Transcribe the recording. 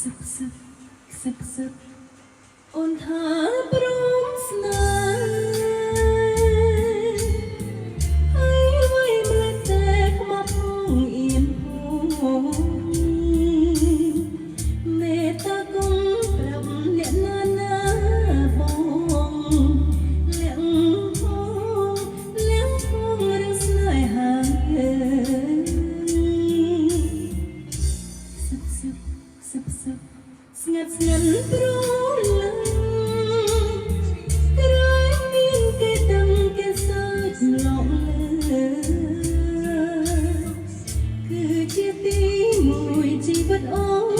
สึกสึกสึกสึกអូនថាព្រមស្នេហ៍ហើយអ្វីមិនតែខ្មាស់ផងអៀនផងមេត្តាគុំប្រាប់អ្នកណាណាបងលាក់ផងរឿងស្នេហាสึกสึកสึកสึកស្ងាត់ស្ងាត់ព្រមឡើងក្រែងមានគេដឹងគេសើចឡងលើគឺជាទីមួយជីវិតអូន